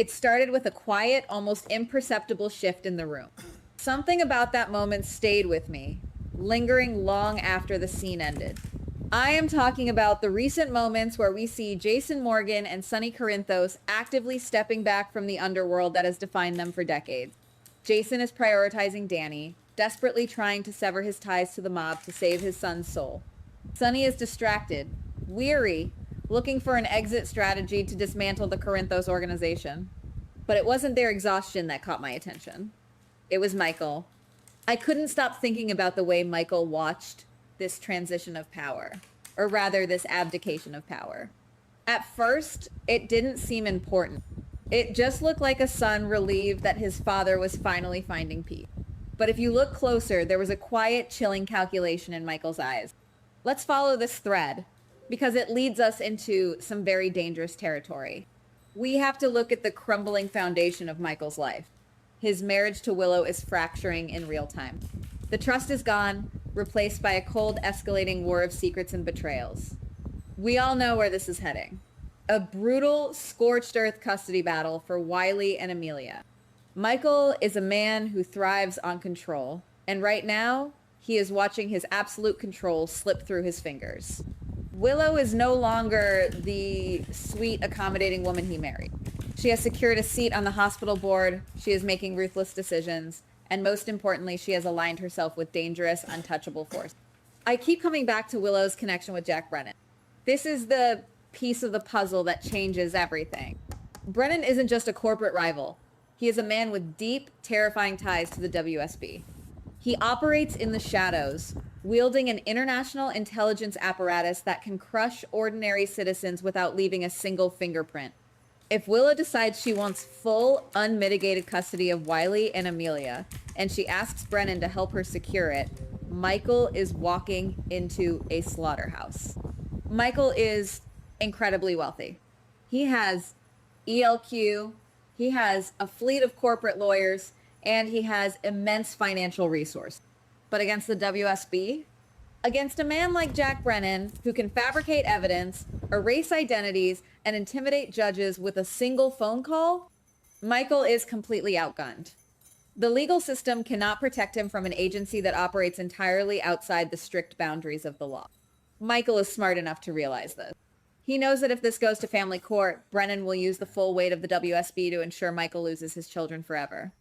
It started with a quiet, almost imperceptible shift in the room. Something about that moment stayed with me, lingering long after the scene ended. I am talking about the recent moments where we see Jason Morgan and Sonny Corinthos actively stepping back from the underworld that has defined them for decades. Jason is prioritizing Danny, desperately trying to sever his ties to the mob to save his son's soul. Sonny is distracted, weary, looking for an exit strategy to dismantle the Corinthos organization. But it wasn't their exhaustion that caught my attention. It was Michael. I couldn't stop thinking about the way Michael watched this transition of power, or rather this abdication of power. At first, it didn't seem important. It just looked like a son relieved that his father was finally finding peace. But if you look closer, there was a quiet, chilling calculation in Michael's eyes. Let's follow this thread, because it leads us into some very dangerous territory. We have to look at the crumbling foundation of Michael's life. His marriage to Willow is fracturing in real time. The trust is gone, replaced by a cold, escalating war of secrets and betrayals. We all know where this is heading. A brutal, scorched earth custody battle for Wiley and Amelia. Michael is a man who thrives on control, and right now, he is watching his absolute control slip through his fingers. Willow is no longer the sweet, accommodating woman he married. She has secured a seat on the hospital board, she is making ruthless decisions, and most importantly, she has aligned herself with dangerous, untouchable force. I keep coming back to Willow's connection with Jack Brennan. This is the piece of the puzzle that changes everything. Brennan isn't just a corporate rival. He is a man with deep, terrifying ties to the WSB. He operates in the shadows, wielding an international intelligence apparatus that can crush ordinary citizens without leaving a single fingerprint. If Willow decides she wants full, unmitigated custody of Wiley and Amelia, and she asks Brennan to help her secure it, Michael is walking into a slaughterhouse. Michael is incredibly wealthy. He has ELQ, he has a fleet of corporate lawyers, and he has immense financial resource. But against the WSB, against a man like Jack Brennan, who can fabricate evidence, erase identities, and intimidate judges with a single phone call, Michael is completely outgunned. The legal system cannot protect him from an agency that operates entirely outside the strict boundaries of the law. Michael is smart enough to realize this. He knows that if this goes to family court, Brennan will use the full weight of the WSB to ensure Michael loses his children forever.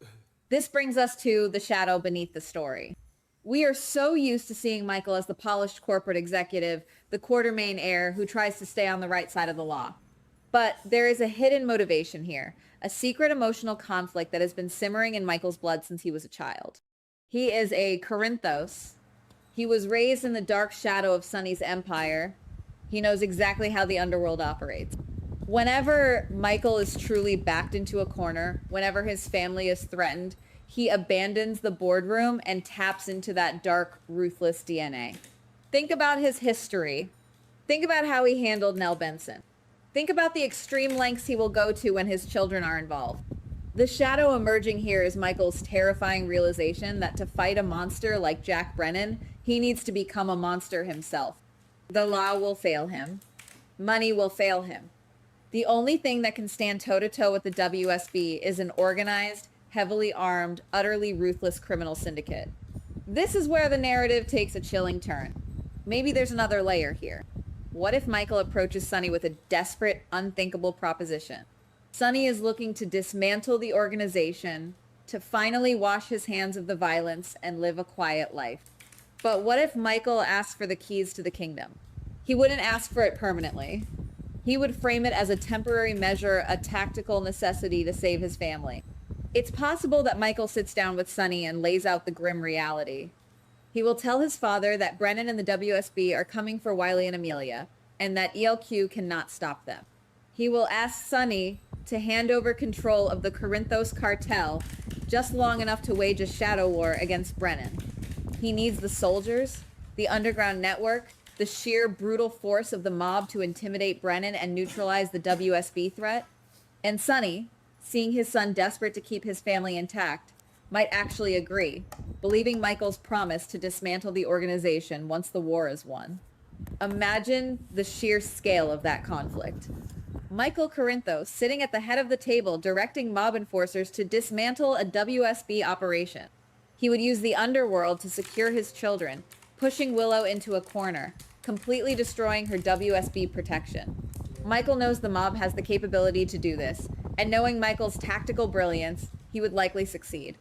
This brings us to the shadow beneath the story. We are so used to seeing Michael as the polished corporate executive, the Quartermain heir who tries to stay on the right side of the law. But there is a hidden motivation here, a secret emotional conflict that has been simmering in Michael's blood since he was a child. He is a Corinthos. He was raised in the dark shadow of Sonny's empire. He knows exactly how the underworld operates. Whenever Michael is truly backed into a corner, whenever his family is threatened, he abandons the boardroom and taps into that dark, ruthless DNA. Think about his history. Think about how he handled Nell Benson. Think about the extreme lengths he will go to when his children are involved. The shadow emerging here is Michael's terrifying realization that to fight a monster like Jack Brennan, he needs to become a monster himself. The law will fail him. Money will fail him. The only thing that can stand toe-to-toe with the WSB is an organized, heavily armed, utterly ruthless criminal syndicate. This is where the narrative takes a chilling turn. Maybe there's another layer here. What if Michael approaches Sonny with a desperate, unthinkable proposition? Sonny is looking to dismantle the organization, to finally wash his hands of the violence and live a quiet life. But what if Michael asks for the keys to the kingdom? He wouldn't ask for it permanently. He would frame it as a temporary measure, a tactical necessity to save his family. It's possible that Michael sits down with Sonny and lays out the grim reality. He will tell his father that Brennan and the WSB are coming for Wiley and Amelia, and that ELQ cannot stop them. He will ask Sonny to hand over control of the Corinthos cartel just long enough to wage a shadow war against Brennan. He needs the soldiers, the underground network, the sheer brutal force of the mob to intimidate Brennan and neutralize the WSB threat. And Sonny, seeing his son desperate to keep his family intact, might actually agree, believing Michael's promise to dismantle the organization once the war is won. Imagine the sheer scale of that conflict. Michael Corinthos sitting at the head of the table directing mob enforcers to dismantle a WSB operation. He would use the underworld to secure his children, pushing Willow into a corner, completely destroying her WSB protection. Michael knows the mob has the capability to do this, and knowing Michael's tactical brilliance, he would likely succeed.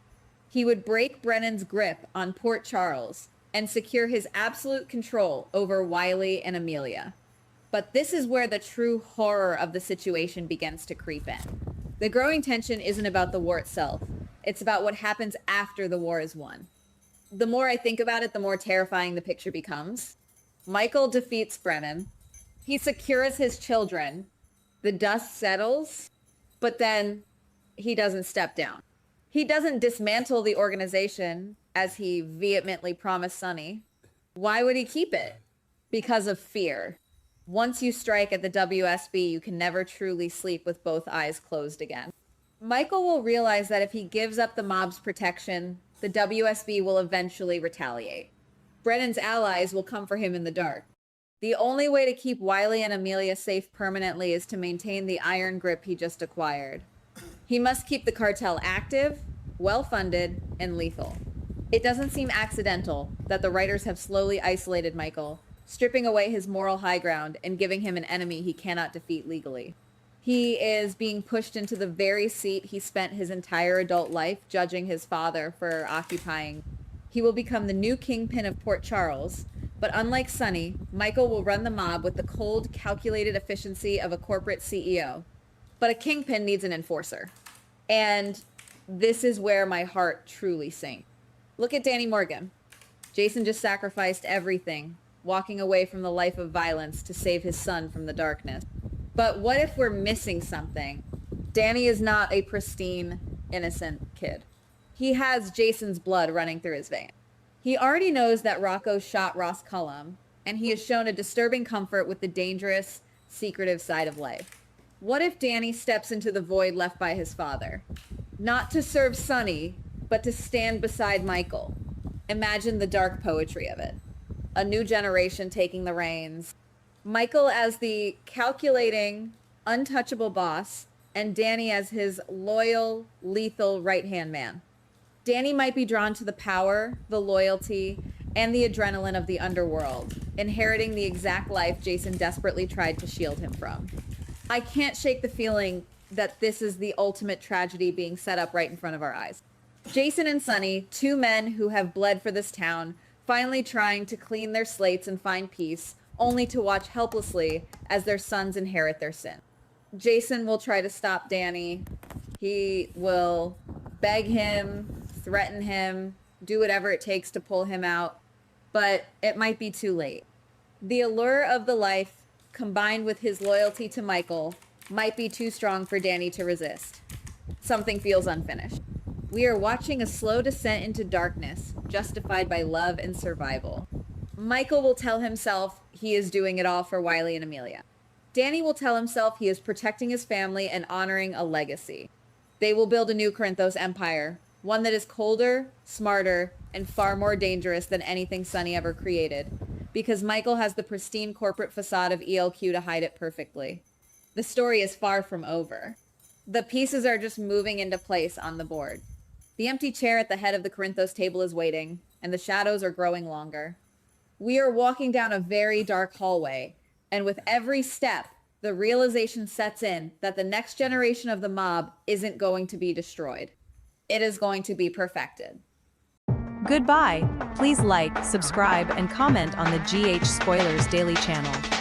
He would break Brennan's grip on Port Charles and secure his absolute control over Wiley and Amelia. But this is where the true horror of the situation begins to creep in. The growing tension isn't about the war itself. It's about what happens after the war is won. The more I think about it, the more terrifying the picture becomes. Michael defeats Brennan. He secures his children. The dust settles, but then he doesn't step down. He doesn't dismantle the organization as he vehemently promised Sonny. Why would he keep it? Because of fear. Once you strike at the WSB, you can never truly sleep with both eyes closed again. Michael will realize that if he gives up the mob's protection, the WSB will eventually retaliate. Brennan's allies will come for him in the dark. The only way to keep Wiley and Amelia safe permanently is to maintain the iron grip he just acquired. He must keep the cartel active, well-funded, and lethal. It doesn't seem accidental that the writers have slowly isolated Michael, stripping away his moral high ground and giving him an enemy he cannot defeat legally. He is being pushed into the very seat he spent his entire adult life judging his father for occupying. He will become the new kingpin of Port Charles, but unlike Sonny, Michael will run the mob with the cold, calculated efficiency of a corporate CEO. But a kingpin needs an enforcer. And this is where my heart truly sinks. Look at Danny Morgan. Jason just sacrificed everything, walking away from the life of violence to save his son from the darkness. But what if we're missing something? Danny is not a pristine, innocent kid. He has Jason's blood running through his veins. He already knows that Rocco shot Ross Cullum, and he has shown a disturbing comfort with the dangerous, secretive side of life. What if Danny steps into the void left by his father? Not to serve Sonny, but to stand beside Michael. Imagine the dark poetry of it. A new generation taking the reins. Michael as the calculating, untouchable boss, and Danny as his loyal, lethal right-hand man. Danny might be drawn to the power, the loyalty, and the adrenaline of the underworld, inheriting the exact life Jason desperately tried to shield him from. I can't shake the feeling that this is the ultimate tragedy being set up right in front of our eyes. Jason and Sonny, two men who have bled for this town, finally trying to clean their slates and find peace, only to watch helplessly as their sons inherit their sin. Jason will try to stop Danny. He will beg him, threaten him, do whatever it takes to pull him out, but it might be too late. The allure of the life, combined with his loyalty to Michael, might be too strong for Danny to resist. Something feels unfinished. We are watching a slow descent into darkness, justified by love and survival. Michael will tell himself he is doing it all for Wiley and Amelia. Danny will tell himself he is protecting his family and honoring a legacy. They will build a new Corinthos empire, one that is colder, smarter, and far more dangerous than anything Sonny ever created, because Michael has the pristine corporate facade of ELQ to hide it perfectly. The story is far from over. The pieces are just moving into place on the board. The empty chair at the head of the Corinthos table is waiting, and the shadows are growing longer. We are walking down a very dark hallway, and with every step, the realization sets in that the next generation of the mob isn't going to be destroyed. It is going to be perfected. Goodbye. Please like, subscribe, and comment on the GH Spoilers Daily channel.